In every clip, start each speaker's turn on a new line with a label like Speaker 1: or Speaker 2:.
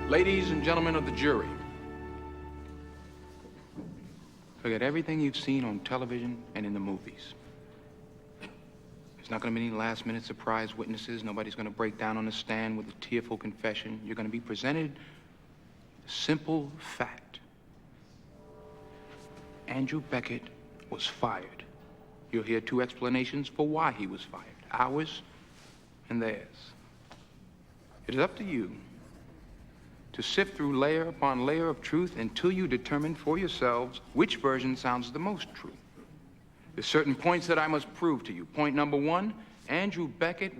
Speaker 1: Ladies and gentlemen of the jury, forget everything you've seen on television and in the movies. There's not going to be any last-minute surprise witnesses. Nobody's going to break down on the stand with a tearful confession. You're going to be presented with a simple fact. Andrew Beckett was fired. You'll hear two explanations for why he was fired, ours and theirs. It is up to you to sift through layer upon layer of truth until you determine for yourselves which version sounds the most true. There's certain points that I must prove to you. Point number one, Andrew Beckett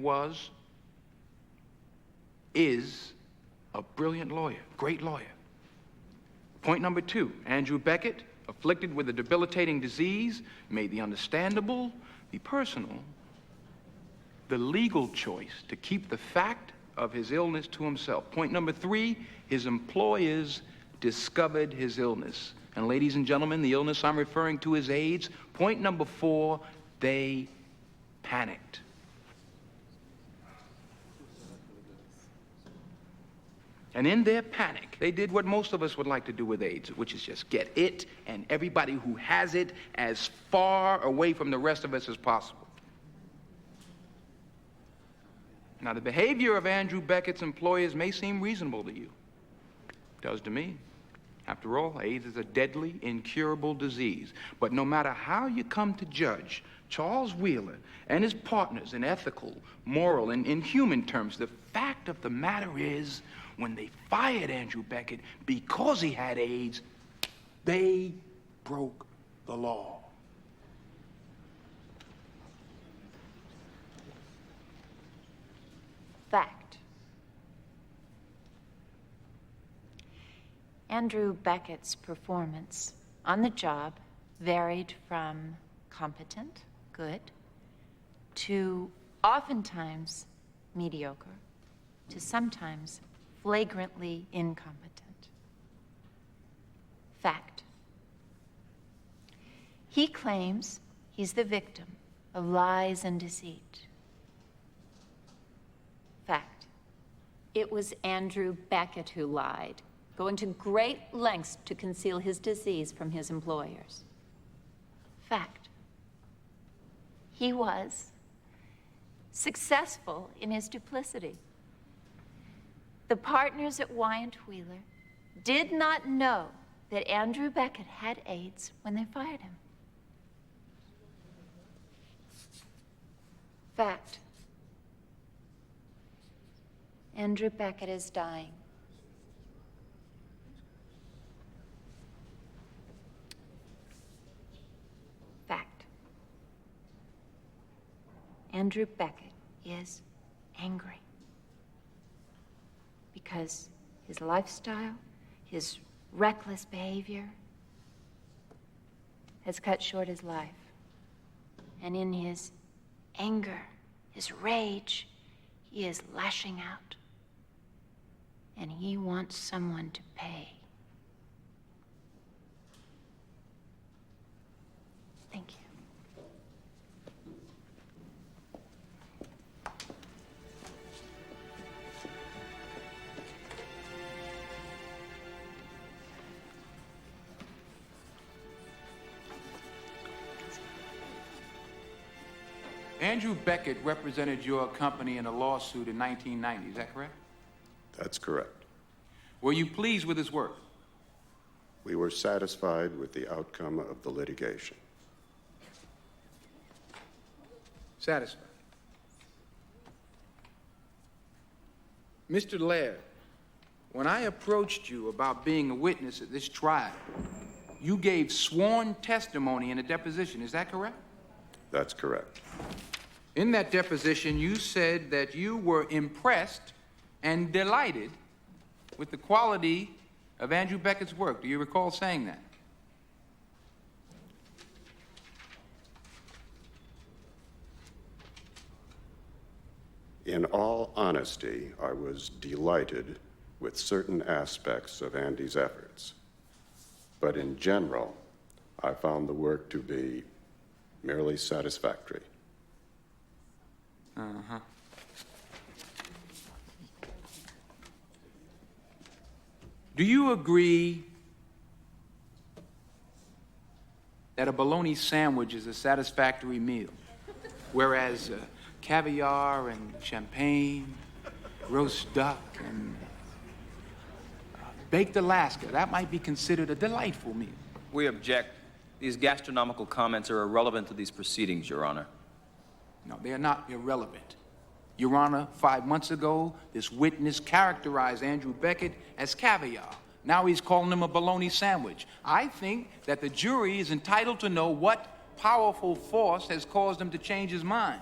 Speaker 1: is a brilliant lawyer, great lawyer. Point number two, Andrew Beckett, afflicted with a debilitating disease, made the understandable, the personal, the legal choice to keep the fact of his illness to himself. Point number three, his employers discovered his illness. And ladies and gentlemen, the illness I'm referring to is AIDS. Point number four, they panicked. And in their panic, they did what most of us would like to do with AIDS, which is just get it and everybody who has it as far away from the rest of us as possible. Now, the behavior of Andrew Beckett's employers may seem reasonable to you. It does to me. After all, AIDS is a deadly, incurable disease. But no matter how you come to judge Charles Wheeler and his partners in ethical, moral, and in human terms, the fact of the matter is, when they fired Andrew Beckett because he had AIDS, they broke the law.
Speaker 2: Fact. Andrew Beckett's performance on the job varied from competent, good, to oftentimes mediocre, to sometimes flagrantly incompetent. Fact. He claims he's the victim of lies and deceit. Fact. It was Andrew Beckett who lied, going to great lengths to conceal his disease from his employers. Fact. He was successful in his duplicity. The partners at Wheeler did not know that Andrew Beckett had AIDS when they fired him. Fact. Andrew Beckett is dying. Fact. Andrew Beckett is angry because his lifestyle, his reckless behavior has cut short his life. And in his anger, his rage, he is lashing out. And he wants someone to pay. Thank you.
Speaker 1: Andrew Beckett represented your company in a lawsuit in 1990, is that correct?
Speaker 3: That's correct.
Speaker 1: Were you pleased with his work?
Speaker 3: We were satisfied with the outcome of the litigation.
Speaker 1: Satisfied. Mr. Laird, when I approached you about being a witness at this trial, you gave sworn testimony in a deposition, is that correct?
Speaker 3: That's correct.
Speaker 1: In that deposition, you said that you were impressed and delighted with the quality of Andrew Beckett's work. Do you recall saying that?
Speaker 3: In all honesty, I was delighted with certain aspects of Andy's efforts. But in general, I found the work to be merely satisfactory.
Speaker 1: Do you agree that a bologna sandwich is a satisfactory meal, whereas caviar and champagne, roast duck, and baked Alaska, that might be considered a delightful meal?
Speaker 4: We object. These gastronomical comments are irrelevant to these proceedings, Your Honor.
Speaker 1: No, they are not irrelevant. Your Honor, 5 months ago, this witness characterized Andrew Beckett as caviar. Now he's calling him a bologna sandwich. I think that the jury is entitled to know what powerful force has caused him to change his mind.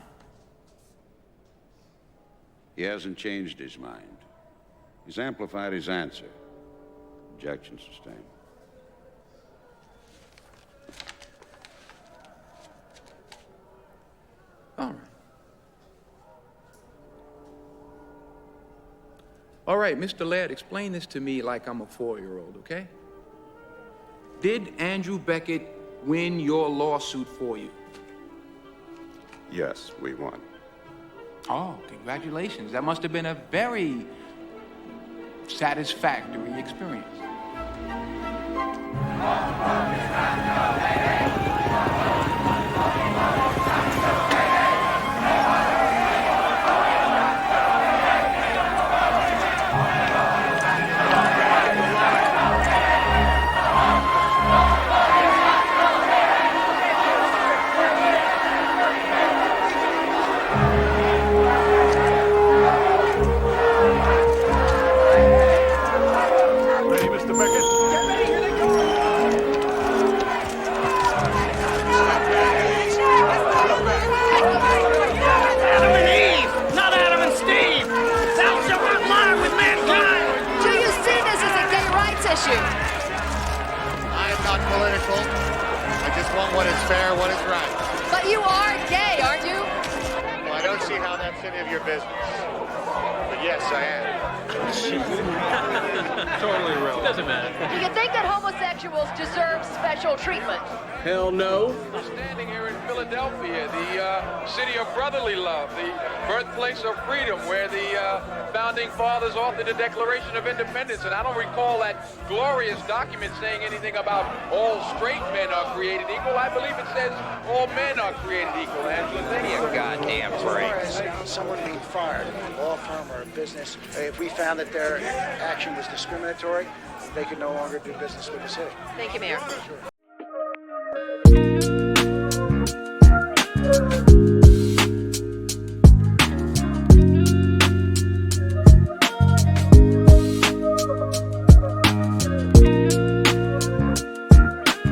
Speaker 5: He hasn't changed his mind. He's amplified his answer. Objection sustained.
Speaker 1: All right. All right, Mr. Laird, explain this to me like I'm a 4-year-old, okay? Did Andrew Beckett win your lawsuit for you?
Speaker 3: Yes, we won.
Speaker 1: Oh, congratulations. That must have been a very satisfactory experience.
Speaker 6: Ready, Mr. Beckett? Get ready, here they go!
Speaker 7: Adam and Eve, not Adam and Steve. Thou shalt not lie with mankind.
Speaker 8: Do you see this as a gay rights issue?
Speaker 9: I am not political. I just want what is fair, what is right.
Speaker 8: But you are gay, aren't you?
Speaker 9: Well, I don't see how that's any of your business. But yes, I am.
Speaker 4: Totally irrelevant. Doesn't matter.
Speaker 8: Do you think that homosexuals deserve special treatment?
Speaker 6: Hell no.
Speaker 1: Standing here in Philadelphia, the city of brotherly love, the birthplace of freedom, where the founding fathers authored the Declaration of Independence. And I don't recall that glorious document saying anything about all straight men are created equal. I believe it says all men are created equal, Angela. Thank you.
Speaker 4: Goddamn
Speaker 10: As far as someone being fired in a law firm or a business, if we found that their action was discriminatory, they could no longer do business with the city.
Speaker 8: Thank you, Mayor.